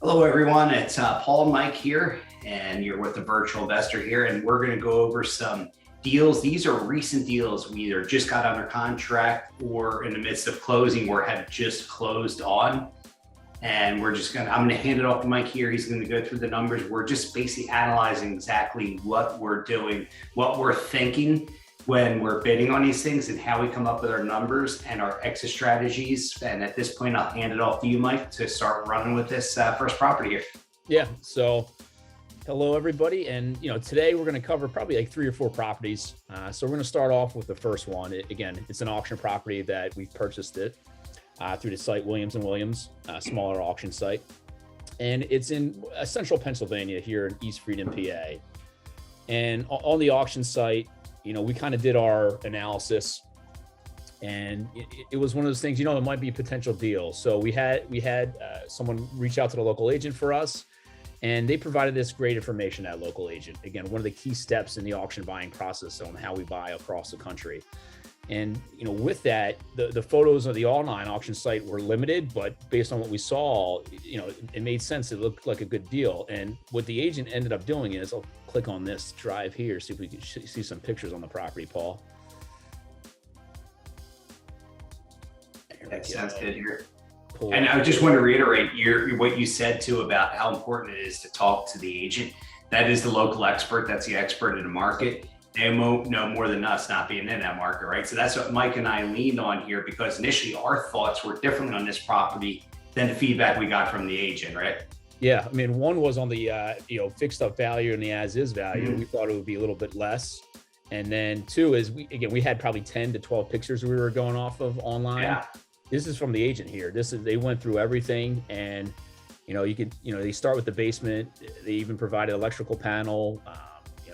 Hello, everyone. It's Paul and Mike here, and you're with the virtual investor here, and we're going to go over some deals. These are recent deals we either just got under contract or in the midst of closing or have just closed on. And I'm going to hand it off to Mike here. He's going to go through the numbers. We're just basically analyzing exactly what we're doing, what we're thinking when we're bidding on these things and how we come up with our numbers and our exit strategies. And at this point, I'll hand it off to you, Mike, to start running with this first property here. Yeah. So hello, everybody. And, today we're going to cover probably like 3 or 4 properties. So we're going to start off with the first one. It's an auction property that we've purchased it through the site Williams & Williams, a smaller auction site. And it's in central Pennsylvania here in East Freedom, PA. And on the auction site, we kind of did our analysis, and it was one of those things, it might be a potential deal. So we had someone reach out to the local agent for us, and they provided this great information, that local agent. Again, one of the key steps in the auction buying process on how we buy across the country. And, with that, the photos of the online auction site were limited, but based on what we saw, it made sense. It looked like a good deal. And what the agent ended up doing is, I'll click on this drive here, see if we can see some pictures on the property, Paul. That sounds good here. And I just want to reiterate what you said too about how important it is to talk to the agent. That is the local expert. That's the expert in the market. They won't know more than us not being in that market, right? So that's what Mike and I leaned on here, because initially our thoughts were different on this property than the feedback we got from the agent, right? Yeah, I mean, one was on the fixed up value and the as-is value. We thought it would be a little bit less. And then 2 is we had probably 10 to 12 pictures we were going off of online. Yeah. This is from the agent here. They went through everything, and they start with the basement. They even provided electrical panel.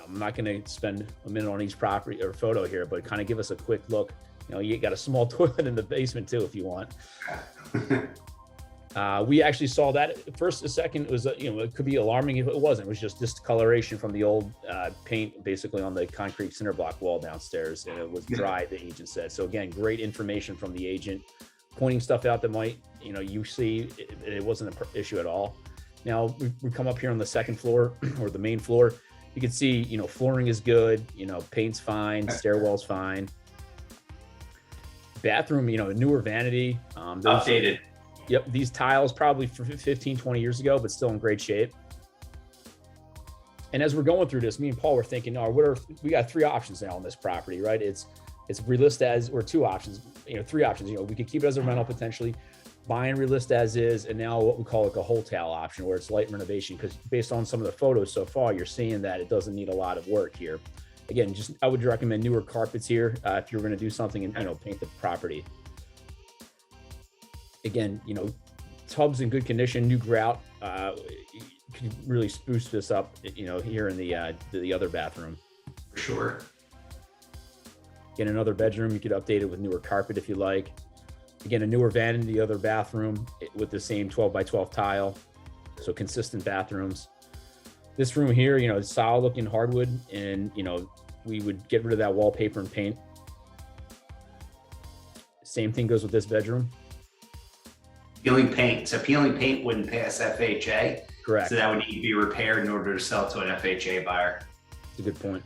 I'm not going to spend a minute on each property or photo here, but kind of give us a quick look. You got a small toilet in the basement too, if you want. We actually saw that first. A second, it was it could be alarming if it wasn't. It was just discoloration from the old paint, basically on the concrete cinder block wall downstairs, and it was dry. The agent said. So again, great information from the agent, pointing stuff out that might you see it wasn't an issue at all. Now we come up here on the second floor or the main floor. You can see, flooring is good, paint's fine, stairwell's fine. Bathroom, newer vanity. Updated. Yep, these tiles probably from 15, 20 years ago, but still in great shape. And as we're going through this, me and Paul were thinking, we got 3 options now on this property, right? It's relist as, or 2 options, 3 options. We could keep it as a rental potentially, buy and relist as is, and now what we call like a wholetail option, where it's light renovation, because based on some of the photos so far, you're seeing that it doesn't need a lot of work here. Again, I would recommend newer carpets here if you're going to do something and paint the property. Again, tubs in good condition, new grout. You can really spruce this up, here in the other bathroom. For sure. In another bedroom, you could update it with newer carpet if you like. Again, a newer vanity in the other bathroom with the same 12 by 12 tile. So consistent bathrooms. This room here, it's solid looking hardwood, and, we would get rid of that wallpaper and paint. Same thing goes with this bedroom. Peeling paint. So peeling paint wouldn't pass FHA. Correct. So that would need to be repaired in order to sell to an FHA buyer. That's a good point.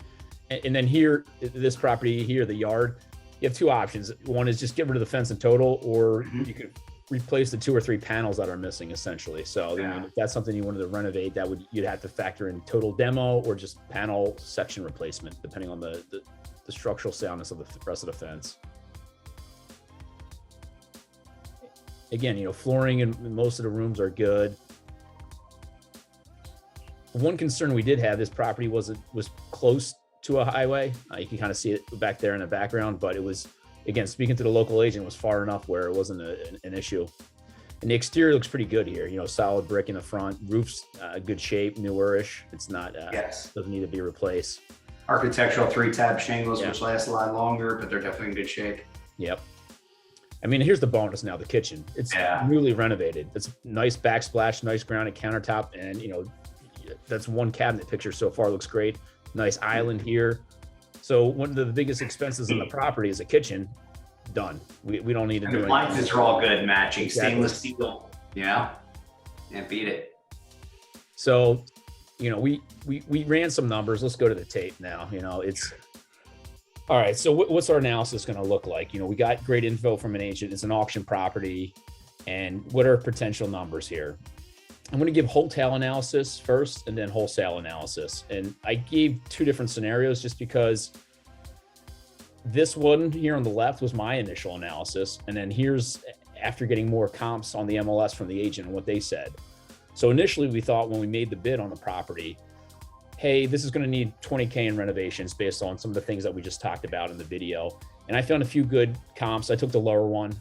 And then here, this property here, the yard, you have 2 options. One is just get rid of the fence in total, or you could replace the 2 or 3 panels that are missing, essentially. So if that's something you wanted to renovate, you'd have to factor in total demo or just panel section replacement, depending on the structural soundness of the rest of the fence. Again, flooring in most of the rooms are good. One concern we did have, this property was close to a highway. You can kind of see it back there in the background, but it was, again, speaking to the local agent, was far enough where it wasn't an issue. And the exterior looks pretty good here. Solid brick in the front, roof's good shape, newerish. It's not, doesn't need to be replaced. Architectural 3-tab shingles, which last a lot longer, but they're definitely in good shape. Yep. I mean, here's the bonus now, the kitchen. It's newly renovated. It's nice backsplash, nice granite countertop, and, that's one cabinet picture so far. Looks great. Nice island here. So one of the biggest expenses in the property is a kitchen. Done. We don't need to do it. Appliances are all good, matching. Exactly. Stainless steel. Yeah. Can't beat it. So, we ran some numbers. Let's go to the tape now. It's all right. So what's our analysis going to look like? We got great info from an agent. It's an auction property. And what are potential numbers here? I'm going to give wholetail analysis first and then wholesale analysis. And I gave two different scenarios just because this one here on the left was my initial analysis. And then here's after getting more comps on the MLS from the agent and what they said. So initially we thought when we made the bid on the property, hey, this is going to need 20K in renovations based on some of the things that we just talked about in the video. And I found a few good comps. I took the lower one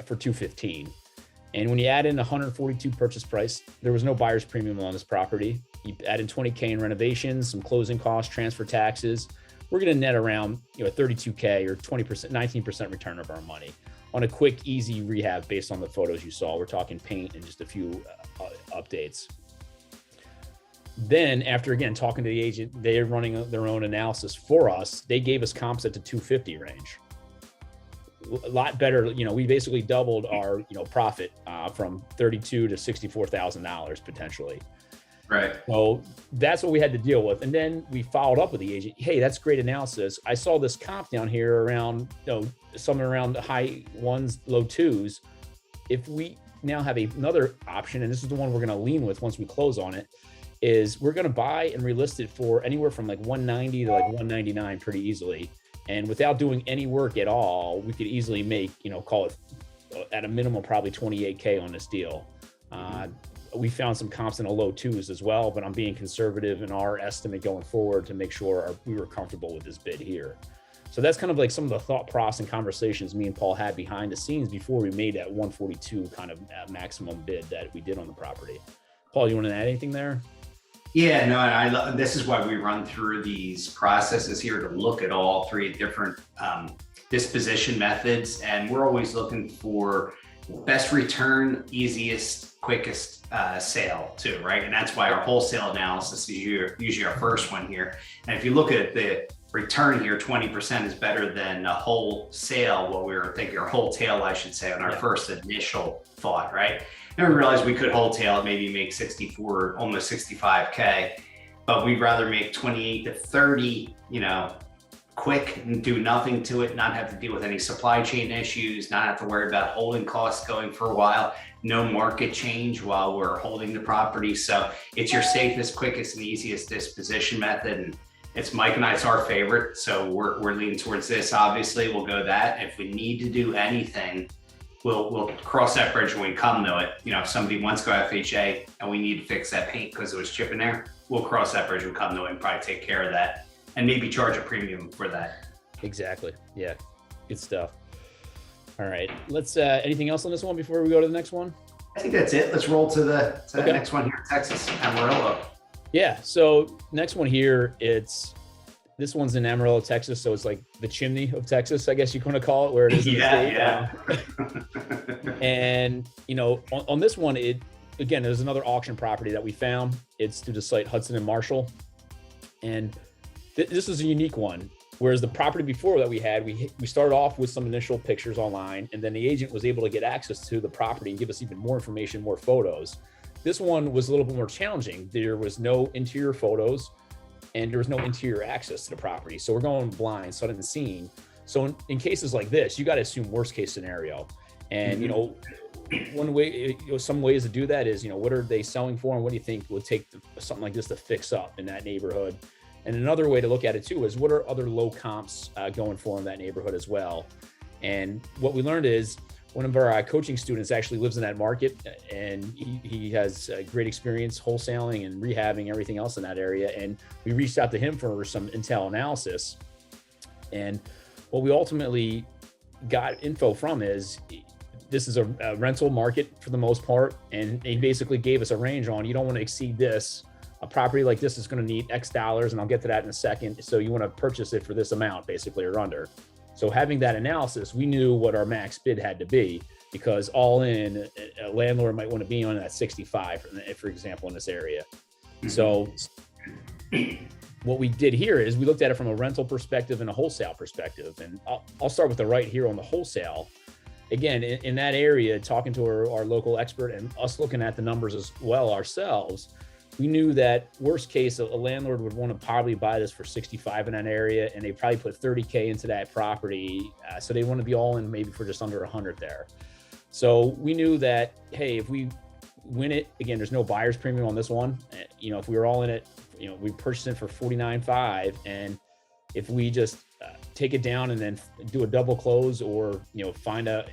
for 215. And when you add in 142 purchase price, there was no buyer's premium on this property. You add in 20K in renovations, some closing costs, transfer taxes. We're going to net around 32K or 20%, 19% return of our money on a quick, easy rehab based on the photos you saw. We're talking paint and just a few updates. Then after, again, talking to the agent, they're running their own analysis for us. They gave us comps at the 250 range. A lot better. We basically doubled our, profit from $32,000 to $64,000 potentially. Right. So that's what we had to deal with. And then we followed up with the agent. Hey, that's great analysis. I saw this comp down here around, somewhere around the high ones, low twos. If we now have another option, and this is the one we're going to lean with once we close on it, is we're going to buy and relist it for anywhere from like 190 to like 199 pretty easily. And without doing any work at all, we could easily make, call it at a minimum, probably 28K on this deal. We found some comps in the low twos as well, but I'm being conservative in our estimate going forward to make sure we were comfortable with this bid here. So that's kind of like some of the thought process and conversations me and Paul had behind the scenes before we made that 142 kind of maximum bid that we did on the property. Paul, you want to add anything there? Yeah, no, and this is why we run through these processes here to look at all three different disposition methods. And we're always looking for best return, easiest, quickest sale too, right? And that's why our wholesale analysis is usually our first one here. And if you look at the return here, 20% is better than a wholesale, what we were thinking, or wholetail, I should say, on our first initial thought, right? And we realized we could wholetail, maybe make 64, almost 65K, but we'd rather make 28 to 30, quick and do nothing to it, not have to deal with any supply chain issues, not have to worry about holding costs going for a while, no market change while we're holding the property. So it's your safest, quickest, and easiest disposition method. And it's Mike and I's our favorite. So we're leaning towards this. Obviously, we'll go that. If we need to do anything, we'll cross that bridge when we come to it. If somebody wants to go FHA and we need to fix that paint because it was chipping there, we'll cross that bridge when we come to it and probably take care of that and maybe charge a premium for that. Exactly. Yeah. Good stuff. All right. Let's, anything else on this one before we go to the next one? I think that's it. Let's roll to the next one here, Texas, Amarillo. Yeah. So next one here, this one's in Amarillo, Texas. So it's like the chimney of Texas, I guess you want to call it, where it is in the state. And, on this one, again, there's another auction property that we found. It's through the site Hudson and Marshall. And this is a unique one. Whereas the property before that we had, we started off with some initial pictures online, and then the agent was able to get access to the property and give us even more information, more photos. This one was a little bit more challenging. There was no interior photos and there was no interior access to the property. So we're going blind, sight unseen. So in cases like this, you got to assume worst case scenario. And, one way, some ways to do that is, what are they selling for? And what do you think would take something like this to fix up in that neighborhood? And another way to look at it too is what are other low comps going for in that neighborhood as well? And what we learned is one of our coaching students actually lives in that market, and he has great experience wholesaling and rehabbing everything else in that area. And we reached out to him for some intel analysis. And what we ultimately got info from is this is a rental market for the most part. And he basically gave us a range on, you don't want to exceed this. A property like this is going to need X dollars, and I'll get to that in a second. So you want to purchase it for this amount, basically, or under. So having that analysis, we knew what our max bid had to be, because all in, a landlord might want to be on that 65, for example, in this area. So what we did here is we looked at it from a rental perspective and a wholesale perspective. And I'll start with the right here on the wholesale. Again, in that area, talking to our local expert and us looking at the numbers as well ourselves, we knew that worst case, a landlord would want to probably buy this for 65 in that area, and they probably put 30K into that property. So they want to be all in maybe for just under 100 there. So we knew that, hey, if we win it, again, there's no buyer's premium on this one. If we were all in it, we purchased it for 49.5, and if we just take it down and then do a double close, or find a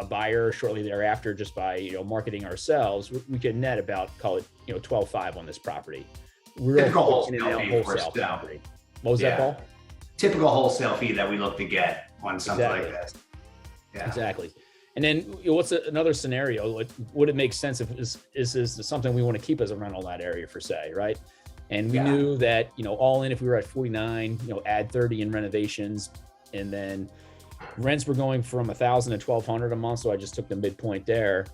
buyer shortly thereafter just by marketing ourselves, we could net about, call it 12.5 on this property. Typical wholesale fee property. What was that, Paul? Typical wholesale fee that we look to get on something like this. Yeah, exactly. And then what's another scenario? Would it make sense if this is something we want to keep as a rental in that area for say, right? And we knew that, all in, if we were at 49, add 30 in renovations, and then rents were going from 1,000 to 1,200 a month. So I just took the midpoint there.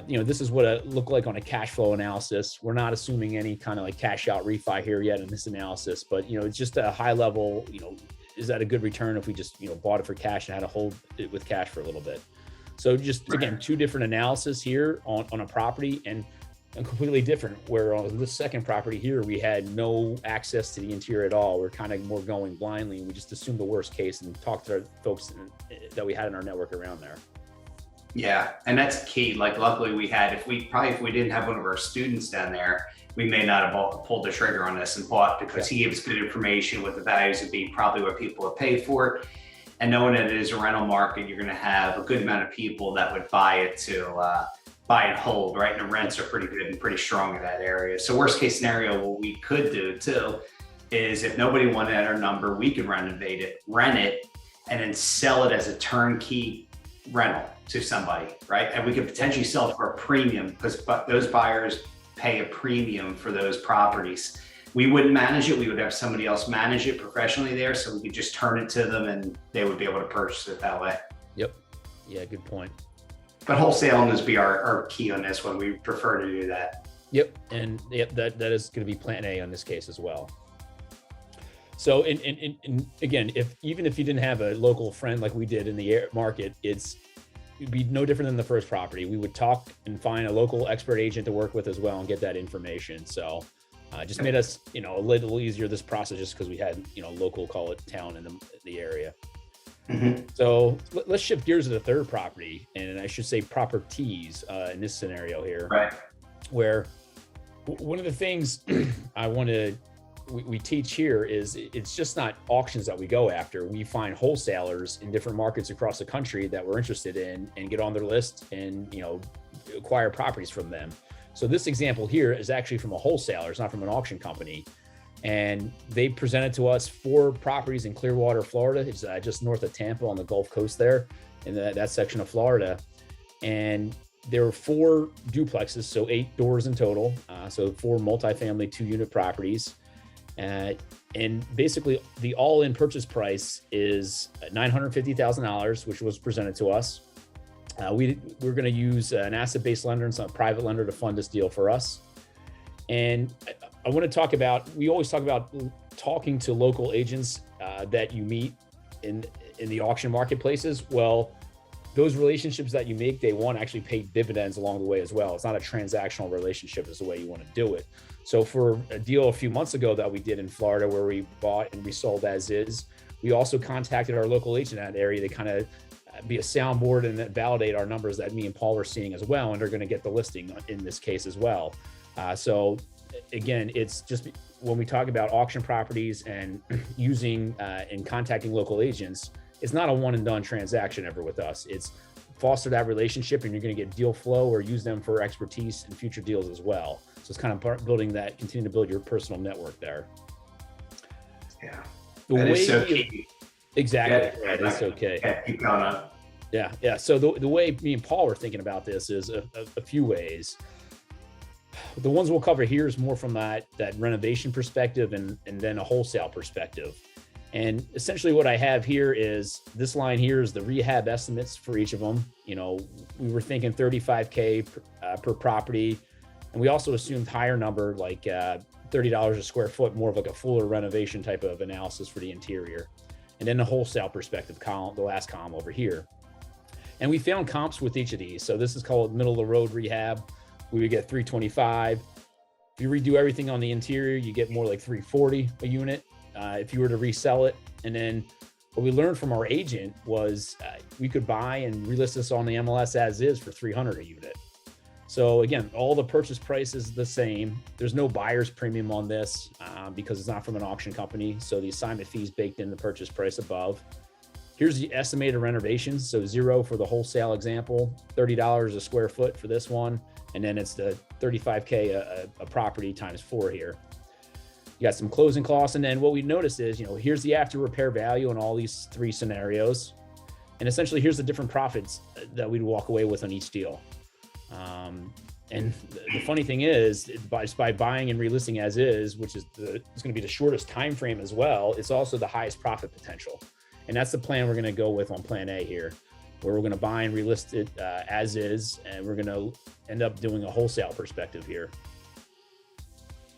This is what it looked like on a cash flow analysis. We're not assuming any kind of like cash out refi here yet in this analysis, but it's just a high level, is that a good return if we just, bought it for cash and had to hold it with cash for a little bit? So just, again, two different analysis here on a property, and completely different, where on this second property here, we had no access to the interior at all. We're kind of more going blindly, and we just assumed the worst case and talked to our folks that we had in our network around there. Yeah, and that's key. Like, luckily we had, if we didn't have one of our students down there, we may not have pulled the trigger on this and bought, because he gave us good information what the values would be, probably what people would pay for it. And knowing that it is a rental market, you're going to have a good amount of people that would buy it to buy and hold, right? And the rents are pretty good and pretty strong in that area. So worst case scenario, what we could do too is, if nobody wanted our number, we could renovate it, rent it, and then sell it as a turnkey rental to somebody, right? And we could potentially sell it for a premium, because those buyers pay a premium for those properties. We wouldn't manage it. We would have somebody else manage it professionally there, so we could just turn it to them and they would be able to purchase it that way. Yep. Yeah, good point. But wholesaling is be our key on this one. We prefer to do that. Yep. And that is going to be plan A on this case as well. So, again, even if you didn't have a local friend like we did in the market, it'd be no different than the first property. We would talk and find a local expert agent to work with as well and get that information. So just made us, a little easier, this process, just because we had, local, call it town in the area. Mm-hmm. So let's shift gears to the third property, and I should say properties in this scenario here, right? Where one of the things we teach here is, it's just not auctions that we go after. We find wholesalers in different markets across the country that we're interested in and get on their list and, acquire properties from them. So this example here is actually from a wholesaler. It's not from an auction company. And they presented to us 4 properties in Clearwater, Florida. It's just north of Tampa on the Gulf Coast there, in that section of Florida. And there were 4 duplexes, so 8 doors in total. So 4 multifamily 2-unit properties. And basically the all-in purchase price is $950,000, which was presented to us. We're going to use an asset-based lender and some private lender to fund this deal for us. And I want to talk about, we always talk about talking to local agents that you meet in the auction marketplaces. Well, those relationships that you make day one actually pay dividends along the way as well. It's not a transactional relationship is the way you want to do it. So for a deal a few months ago that we did in Florida, where we bought and resold as is, we also contacted our local agent in that area to kind of be a soundboard and validate our numbers that me and Paul were seeing as well. And they're going to get the listing in this case as well. So again, it's just when we talk about auction properties and using and contacting local agents, it's not a one and done transaction ever with us. It's foster that relationship, and you're going to get deal flow or use them for expertise in future deals as well. So it's kind of building that, continue to build your personal network there. Yeah. That is so key. Exactly. Yeah, that is okay. Yeah, keep going on. Yeah. So the way me and Paul are thinking about this is a few ways. The ones we'll cover here is more from that renovation perspective and then a wholesale perspective. And essentially what I have here is this line here is the rehab estimates for each of them. We were thinking $35K per property. And we also assumed higher number, like $30 a square foot, more of like a fuller renovation type of analysis for the interior. And then the wholesale perspective column, the last column over here. And we found comps with each of these. So this is called middle of the road rehab. We would get 325. If you redo everything on the interior, you get more like 340 a unit if you were to resell it. And then what we learned from our agent was we could buy and relist this on the MLS as is for 300 a unit. So again, all the purchase price is the same. There's no buyer's premium on this because it's not from an auction company. So the assignment fees baked in the purchase price above. Here's the estimated renovations. So 0 for the wholesale example, $30 a square foot for this one. And then it's the $35K a property times 4 here. You got some closing costs. And then what we noticed is, here's the after repair value in all these 3 scenarios. And essentially here's the different profits that we'd walk away with on each deal. And the funny thing is, by buying and relisting as is, which is going to be the shortest time frame as well, it's also the highest profit potential. And that's the plan we're going to go with on plan A here, where we're going to buy and relist it as is, and we're going to end up doing a wholesale perspective here.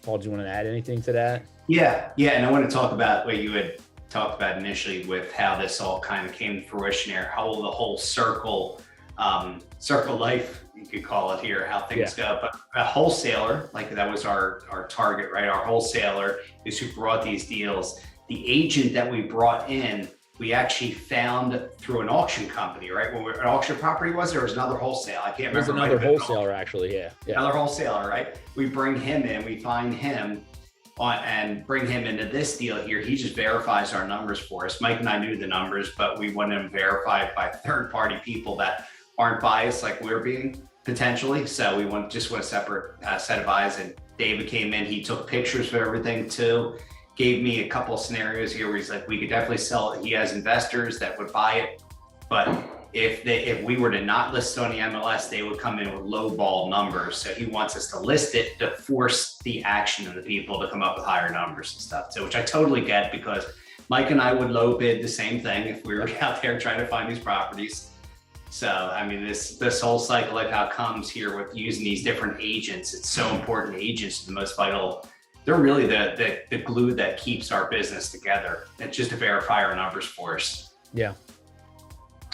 Paul, do you want to add anything to that? Yeah. And I want to talk about what you had talked about initially with how this all kind of came to fruition here, how the whole circle life, you could call it here, how things go. But a wholesaler, like that was our target, right? Our wholesaler is who brought these deals. The agent that we brought in, we actually found through an auction company, right? When an auction property was, there was another wholesale. I can't remember. There's another wholesaler actually, yeah. Another wholesaler, right? We bring him in, we find him and bring him into this deal here. He just verifies our numbers for us. Mike and I knew the numbers, but we wanted them verified by third-party people that aren't biased like we're being potentially. So we just want a separate set of eyes. And David came in, he took pictures of everything too. Gave me a couple of scenarios here where he's like, we could definitely sell it. He has investors that would buy it, but if we were to not list it on the MLS, they would come in with low ball numbers. So he wants us to list it to force the action of the people to come up with higher numbers and stuff. So, which I totally get, because Mike and I would low bid the same thing if we were out there trying to find these properties. So, I mean, this whole cycle, like how it comes here with using these different agents, it's so important. Agents are the most vital. They're really the glue that keeps our business together. It's just to verify our numbers for us. Yeah.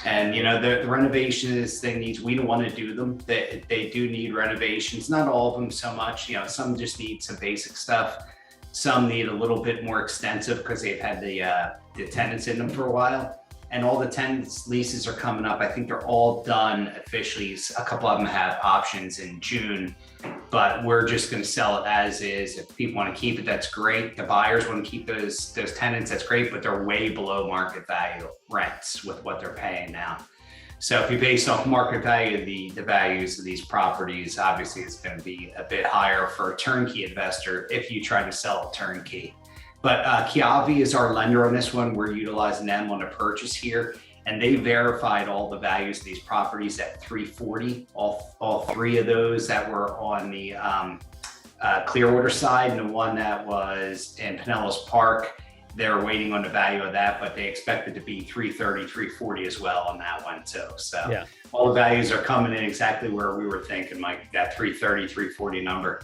And the renovations thing needs, we don't want to do them. They do need renovations. Not all of them so much. Some just need some basic stuff. Some need a little bit more extensive because they've had the tenants in them for a while. And all the tenants leases are coming up. I think they're all done officially. A couple of them have options in June, but we're just going to sell it as is. If people want to keep it, that's great. The buyers want to keep those tenants, that's great, but they're way below market value rents with what they're paying now. So if you base off market value, the values of these properties, obviously it's going to be a bit higher for a turnkey investor if you try to sell a turnkey. But Kiavi is our lender on this one. We're utilizing them on a purchase here, and they verified all the values of these properties at 340. All 3 of those that were on the Clearwater side, and the one that was in Pinellas Park, they're waiting on the value of that, but they expect it to be 330, 340 as well on that one too. So all the values are coming in exactly where we were thinking, Mike, that 330, 340 number.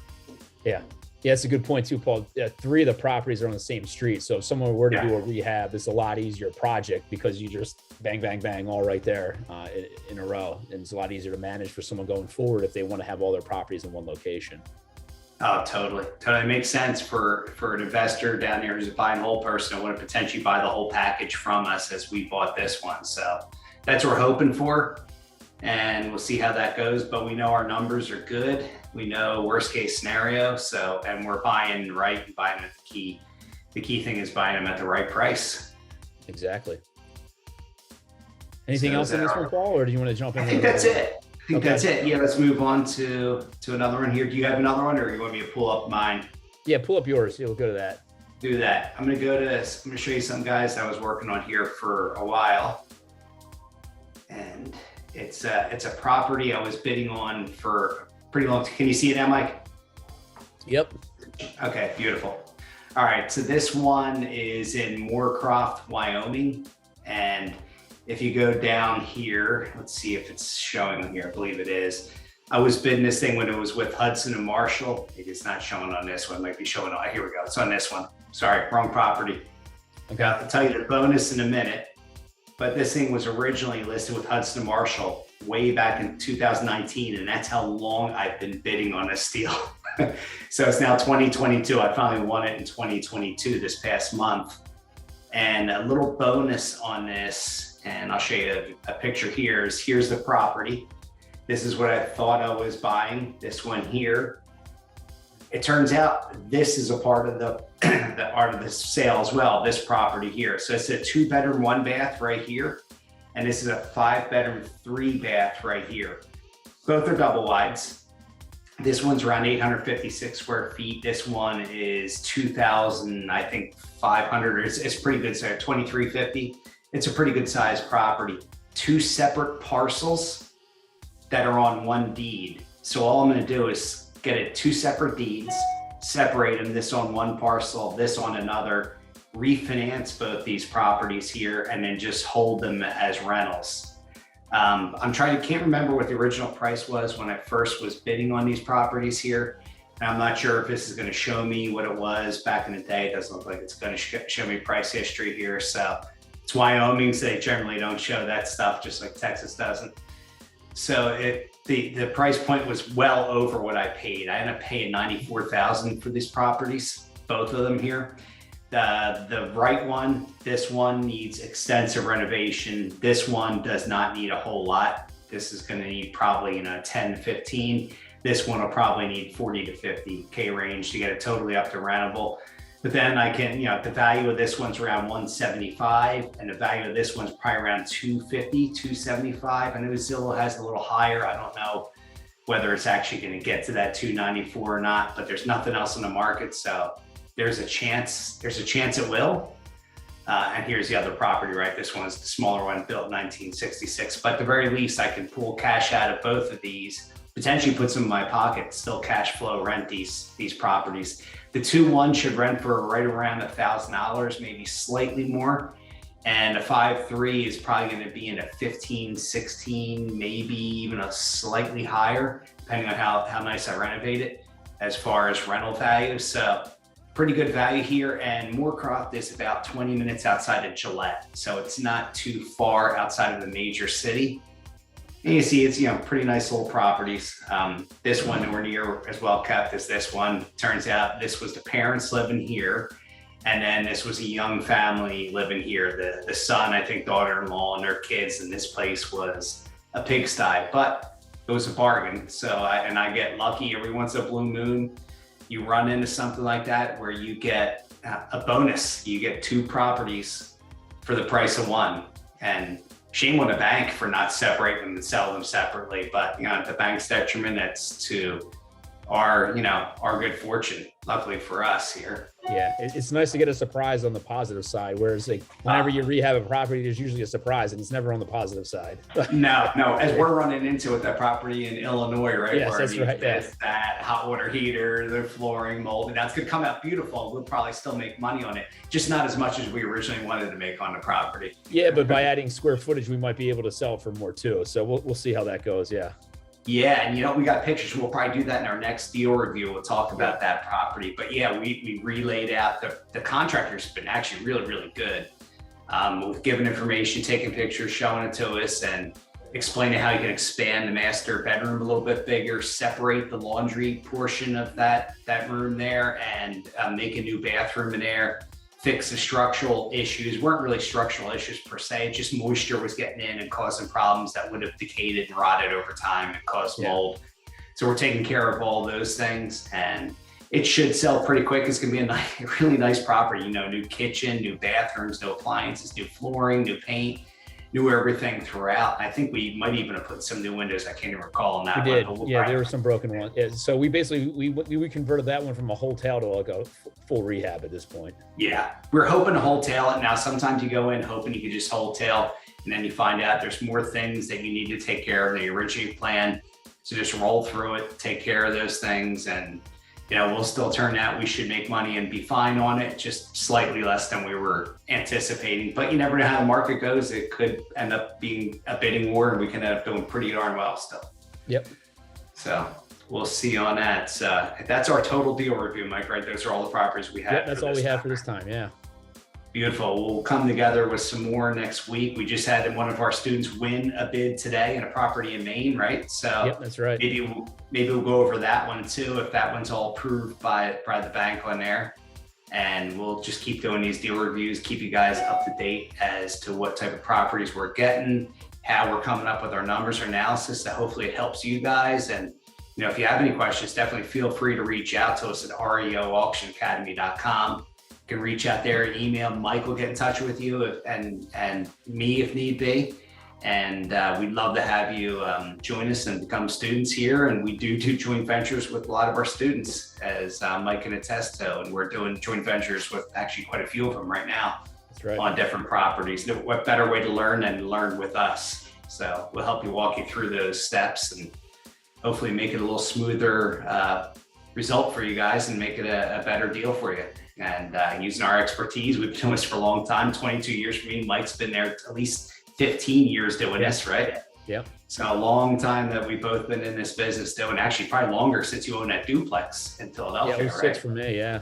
Yeah, it's a good point too, Paul. 3 of the properties are on the same street. So if someone were to do a rehab, it's a lot easier project because you just bang, bang, bang all right there in a row. And it's a lot easier to manage for someone going forward if they want to have all their properties in one location. Oh, totally. Makes sense for an investor down there who's a buy and hold person who want to potentially buy the whole package from us as we bought this one. So that's what we're hoping for. And we'll see how that goes. But we know our numbers are good. We know worst case scenario. So, and we're buying right and buying at the key. The key thing is buying them at the right price. Exactly. Anything else in this one, Paul, or do you want to jump in? I think that's it. That's it. Yeah, let's move on to another one here. Do you have another one, or you want me to pull up mine? Yeah, pull up yours. We'll go to that. Do that. I'm going to show you some guys I was working on here for a while. And it's a property I was bidding on for pretty long. Can you see it now, Mike? Yep. Okay, beautiful. All right, so this one is in Moorcroft, Wyoming. And if you go down here, let's see if it's showing here. I believe it is. I was bidding this thing when it was with Hudson and Marshall. It's not showing on this one. It might be showing on, here we go. It's on this one. Sorry, wrong property. Okay, I'll tell you the bonus in a minute. But this thing was originally listed with Hudson and Marshall way back in 2019. And that's how long I've been bidding on this deal. So it's now 2022. I finally won it in 2022 this past month. And a little bonus on this, and I'll show you a picture here, is here's the property. This is what I thought I was buying, this one here. It turns out this is a part of the, the art of the sale as well, this property here. So it's a 2-bedroom, 1-bath right here. And this is a 5-bedroom, 3-bath right here. Both are double wides. This one's around 856 square feet. This one is 2,000, I think 500. It's pretty good size, 2,350. It's a pretty good sized property. 2 separate parcels that are on one deed. So all I'm gonna do is get it 2 separate deeds, separate them, this on one parcel, this on another, refinance both these properties here, and then just hold them as rentals. Can't remember what the original price was when I first was bidding on these properties here. And I'm not sure if this is going to show me what it was back in the day. It doesn't look like it's going to show me price history here. So it's Wyoming, so they generally don't show that stuff, just like Texas doesn't. So the price point was well over what I paid. I ended up paying $94,000 for these properties, both of them here. The right one, this one needs extensive renovation. This one does not need a whole lot. This is going to need probably 10 to 15. This one will probably need 40 to 50K range to get it totally up to rentable. But then I can, the value of this one's around 175, and the value of this one's probably around 250, 275. I know Zillow has a little higher. I don't know whether it's actually going to get to that 294 or not, but there's nothing else in the market. So there's a chance it will. And here's the other property, right? This one is the smaller one, built in 1966. But at the very least, I can pull cash out of both of these, potentially put some in my pocket, still cash flow rent these properties. The 2-1 should rent for right around $1,000, maybe slightly more. And a 5-3 is probably going to be in a 15, 16, maybe even a slightly higher, depending on how nice I renovate it as far as rental value. So pretty good value here. And Moorcroft is about 20 minutes outside of Gillette. So it's not too far outside of the major city. And you see it's, pretty nice little properties. This one nowhere near as well kept as this one. Turns out this was the parents living here. And then this was a young family living here. The son, I think daughter-in-law and their kids, and this place was a pigsty, but it was a bargain. So I get lucky every once in a blue moon. You run into something like that where you get a bonus. You get 2 properties for the price of 1. And shame on the bank for not separating them and sell them separately. But at the bank's detriment, that's to our good fortune, luckily for us here. Yeah, it's nice to get a surprise on the positive side, whereas like whenever you rehab a property, there's usually a surprise and it's never on the positive side. No, as we're running into with that property in Illinois, right? Yes, where that's right. Yes. That hot water heater, the flooring, mold, and that's gonna come out beautiful. We'll probably still make money on it, just not as much as we originally wanted to make on the property. Yeah, but by adding square footage, we might be able to sell for more too. So we'll see how that goes. Yeah. Yeah, and we got pictures. We'll probably do that in our next deal review. We'll talk about that property. But yeah, we relayed out the contractor's been actually really, really good. We've given information, taking pictures, showing it to us, and explaining how you can expand the master bedroom a little bit bigger, separate the laundry portion of that room there, and make a new bathroom in there. Fix the structural issues. Weren't really structural issues per se, just moisture was getting in and causing problems that would have decayed and rotted over time and caused mold. So we're taking care of all those things, and it should sell pretty quick. It's gonna be a really nice property, new kitchen, new bathrooms, new appliances, new flooring, new paint, new everything throughout. I think we might even have put some new windows. I can't even recall on that. We did. Yeah, there were some broken ones. Yeah, so we basically, we converted that one from a wholetail to like a full rehab at this point. Yeah, we're hoping to wholetail it. Now, sometimes you go in hoping you could just wholetail, and then you find out there's more things that you need to take care of than you originally planned. So just roll through it, take care of those things, and we'll still turn out we should make money and be fine on it, just slightly less than we were anticipating. But you never know how the market goes. It could end up being a bidding war, and we can end up doing pretty darn well still. Yep. So we'll see on that. That's our total deal review, Mike, right? Those are all the properties we have. Yep, that's all we have for this time. Yeah. Beautiful. We'll come together with some more next week. We just had one of our students win a bid today in a property in Maine, right? So Yep, that's right. maybe we'll go over that one too, if that one's all approved by the bank on there. And we'll just keep doing these deal reviews, keep you guys up to date as to what type of properties we're getting, how we're coming up with our numbers or analysis, that hopefully it helps you guys. And if you have any questions, definitely feel free to reach out to us at reauctionacademy.com. You can reach out there, email Mike will get in touch with you and me if need be. And we'd love to have you join us and become students here. And we do joint ventures with a lot of our students, as Mike can attest to. And we're doing joint ventures with actually quite a few of them right now. That's right. On different properties. What better way to learn than learn with us? So we'll help you walk you through those steps and hopefully make it a little smoother result for you guys and make it a better deal for you. And using our expertise, we've been doing this for a long time, 22 years for me. Mike's been there at least 15 years doing this, right? Yeah. So a long time that we've both been in this business doing, actually probably longer since you owned that duplex in Philadelphia, Yeah, right? 06 for me, yeah.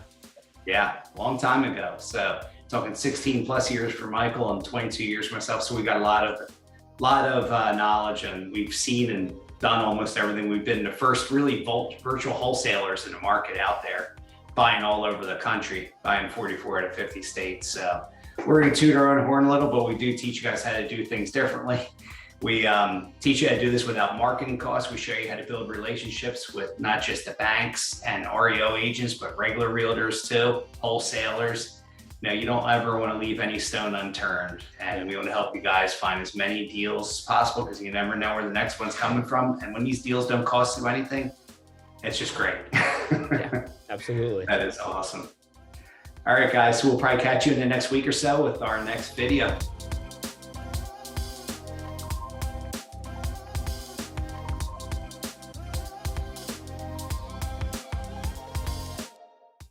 Yeah, long time ago. So talking 16 plus years for Michael and 22 years for myself. So we got a lot of knowledge, and we've seen and done almost everything. We've been the first really virtual wholesalers in the market out there, buying all over the country, buying 44 out of 50 states. So we're going to toot our own horn a little, but we do teach you guys how to do things differently. We teach you how to do this without marketing costs. We show you how to build relationships with not just the banks and REO agents, but regular realtors too, wholesalers. You don't ever want to leave any stone unturned. And we want to help you guys find as many deals as possible, because you never know where the next one's coming from. And when these deals don't cost you anything, it's just great. Yeah, absolutely. That is awesome. All right, guys. So we'll probably catch you in the next week or so with our next video.